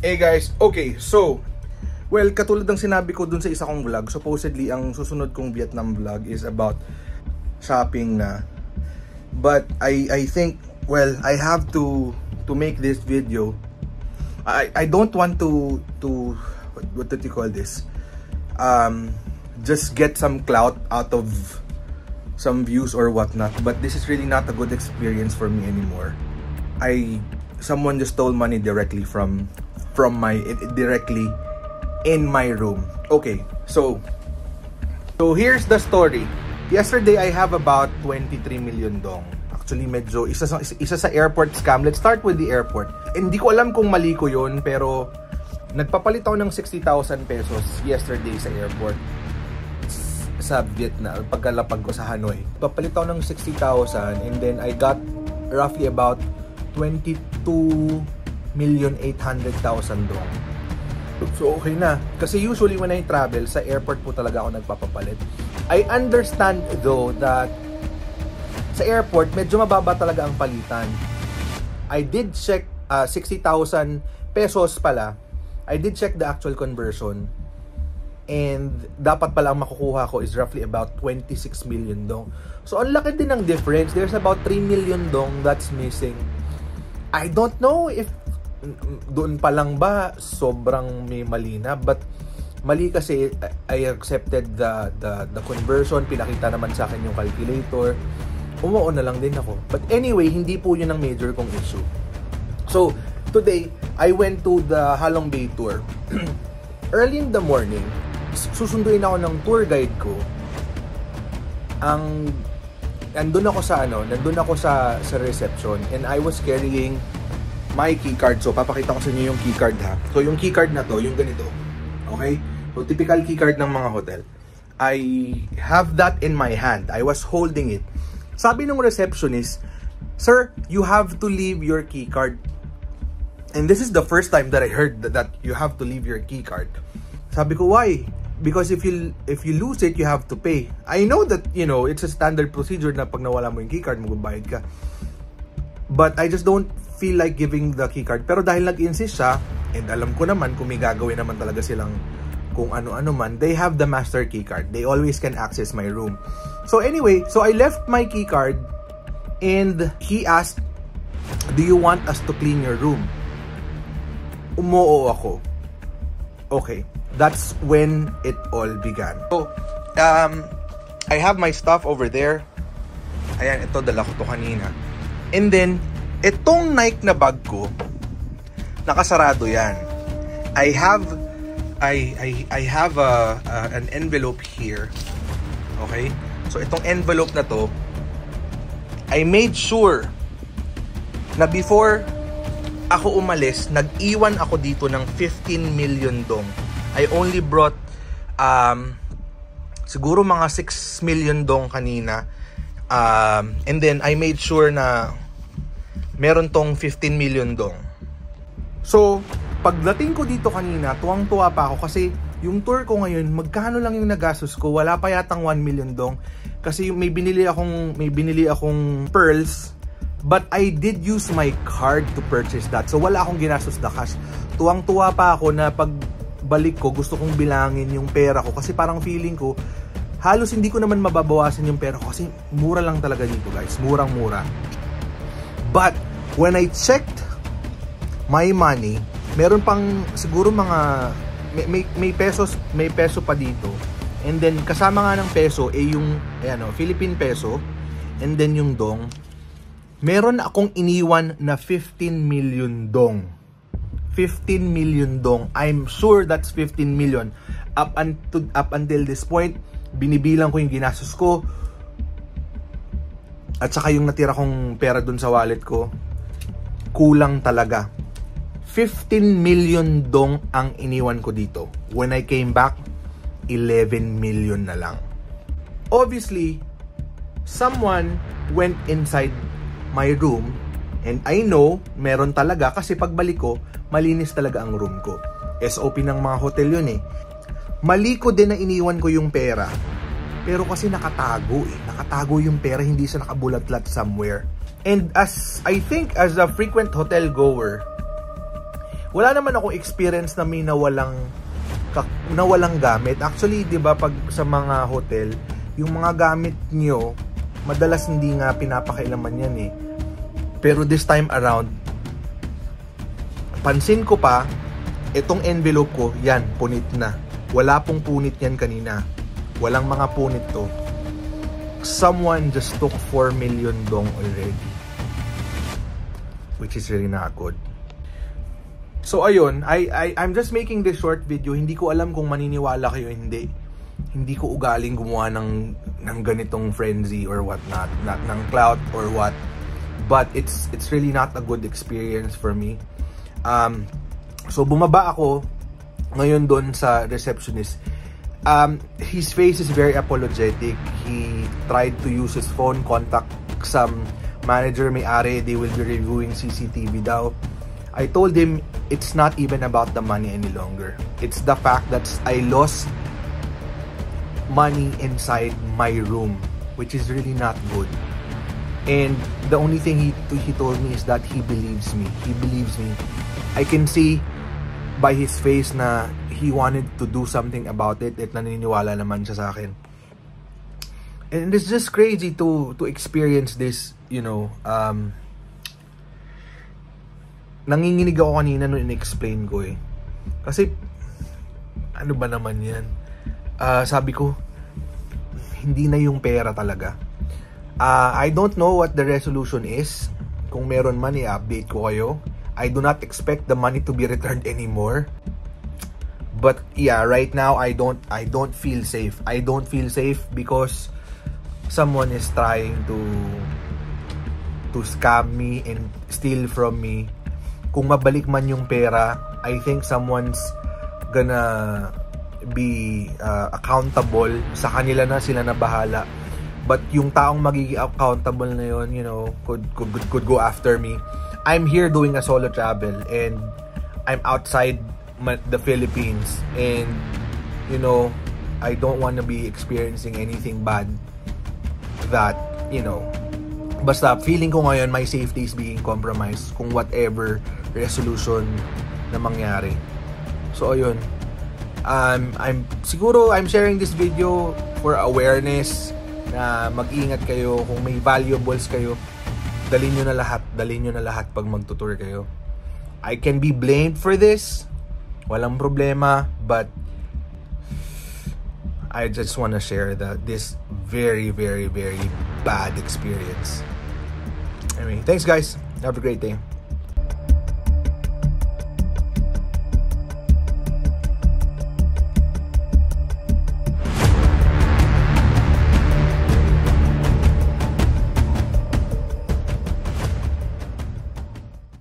Hey guys, okay, so well, katulad ng sinabi ko dun sa isa kong vlog, supposedly ang susunod kong Vietnam vlog is about shopping na. But I think, well, I have to make this video. I don't want to what do you call this? Just get some clout out of some views or whatnot. But this is really not a good experience for me anymore. Someone just stole money directly from directly in my room. Okay, so here's the story. Yesterday I have about 23 million dong. Actually medyo isa sa airport scam. Let's start with the airport. Hindi ko alam kung mali ko yun, pero nagpapalit ako ng 60,000 pesos yesterday sa airport sa Vietnam pagkalapag ko sa Hanoi. Papalit ako ng 60,000 and then I got roughly about 22,800,000 dong. So okay na. Kasi usually when I travel, sa airport po talaga ako nagpapapalit. I understand though that sa airport, medyo mababa talaga ang palitan. I did check 60,000 pesos pala. I did check the actual conversion. And dapat pala ang makukuha ko is roughly about 26 million dong. So ang laki din ng difference. There's about 3 million dong that's missing. I don't know if doon pa lang ba sobrang may mali na, but mali kasi I accepted the conversion, pinakita naman sa akin yung calculator, umuo na lang din ako. But anyway, hindi po yun ang major kong issue. So today I went to the Halong Bay tour. Early in the morning, susunduin ako ng tour guide ko. Nandun ako sa reception and I was carrying my key card. So papakita ko sa inyo yung key card ha. So yung key card na to, yung ganito. Okay? So typical key card ng mga hotel. I have that in my hand. I was holding it. Sabi ng receptionist, "Sir, you have to leave your key card." And this is the first time that I heard that you have to leave your key card. Sabi ko, "Why?" Because if you lose it, you have to pay. I know that, you know, it's a standard procedure na pag nawala mo yung keycard, magbabayad ka. But I just don't feel like giving the keycard. Pero dahil nag-insist siya, and alam ko naman kung may gagawin naman talaga silang kung ano-ano man, they have the master keycard. They always can access my room. So anyway, so I left my keycard and he asked, "Do you want us to clean your room?" Umoo ako. Okay. That's when it all began. So, I have my stuff over there. Ayan, ito, dala ko to kanina. And then, itong Nike na bag ko, nakasarado yan. I have an envelope here. Okay? So, itong envelope na to, I made sure na before ako umalis, nag-iwan ako dito ng 15 million dong. I only brought siguro mga 6 million dong kanina. And then I made sure na meron tong 15 million dong. So, pagdating ko dito kanina, tuwang-tuwa pa ako kasi yung tour ko ngayon, magkano lang yung nagastos ko? Wala pa yatang 1 million dong. Kasi may binili akong pearls, but I did use my card to purchase that. So wala akong ginastos na cash. Tuwang-tuwa pa ako na pag balik ko, gusto kong bilangin yung pera ko kasi parang feeling ko halos hindi ko naman mababawasan yung pera ko kasi mura lang talaga dito guys, murang-mura. But when I checked my money, meron pang siguro mga may peso pa dito, and then kasama nga ng peso yung Philippine peso, and then yung dong, meron akong iniwan na 15 million dong. 15 million dong. I'm sure that's 15 million. Up until this point, binibilang ko yung ginastos ko. At saka yung natira kong pera dun sa wallet ko, kulang talaga. 15 million dong ang iniwan ko dito. When I came back, 11 million na lang. Obviously, someone went inside my room, and I know meron talaga kasi pagbalik ko, malinis talaga ang room ko. SOP ng mga hotel yun eh. Mali ko din na iniwan ko yung pera. Pero kasi nakatago eh. Nakatago yung pera, hindi siya nakabulat-lat somewhere. And as I think as a frequent hotel goer, wala naman akong experience na may nawalang gamit. Actually, 'di ba, pag sa mga hotel, yung mga gamit nyo, madalas hindi nga pinapakailaman yan eh. Pero this time around, pansin ko pa, itong envelope ko, yan, punit na. Wala pong punit yan kanina. Walang mga punit to. Someone just took 4 million dong already. Which is really not good. So ayun, I'm just making this short video. Hindi ko alam kung maniniwala kayo hindi. Hindi ko ugaling gumawa ng ganitong frenzy or what not ng clout or what. But it's really not a good experience for me. So bumaba ako ngayon doon sa receptionist. His face is very apologetic. He tried to use his phone, contact some manager, may-ari. They will be reviewing CCTV daw. I told him it's not even about the money any longer. It's the fact that I lost money inside my room, which is really not good. And the only thing he told me is that he believes me. He believes me. I can see by his face na he wanted to do something about it at naniniwala naman siya sa akin. And it's just crazy to experience this, you know. Nanginginig ako kanina nung in-explain ko eh. Kasi, ano ba naman yan? Sabi ko, hindi na yung pera talaga. I don't know what the resolution is. Kung meron man, i-update ko kayo. I do not expect the money to be returned anymore. But yeah, right now, I don't feel safe. I don't feel safe because someone is trying to scam me and steal from me. Kung mabalik man yung pera, I think someone's gonna be accountable. Sa kanila na, sila na bahala. But yung taong magiging accountable na yun, you know, could go after me. I'm here doing a solo travel and I'm outside the Philippines, and you know, I don't want to be experiencing anything bad that, you know, basta feeling ko ngayon my safety is being compromised kung whatever resolution na mangyari. So ayun, I'm sharing this video for awareness na mag-ingat kayo. Kung may valuables kayo, dalhin nyo na lahat pag magtutour kayo. I can be blamed for this, walang problema, but I just want to share this very, very, very bad experience. Anyway, thanks guys. Have a great day.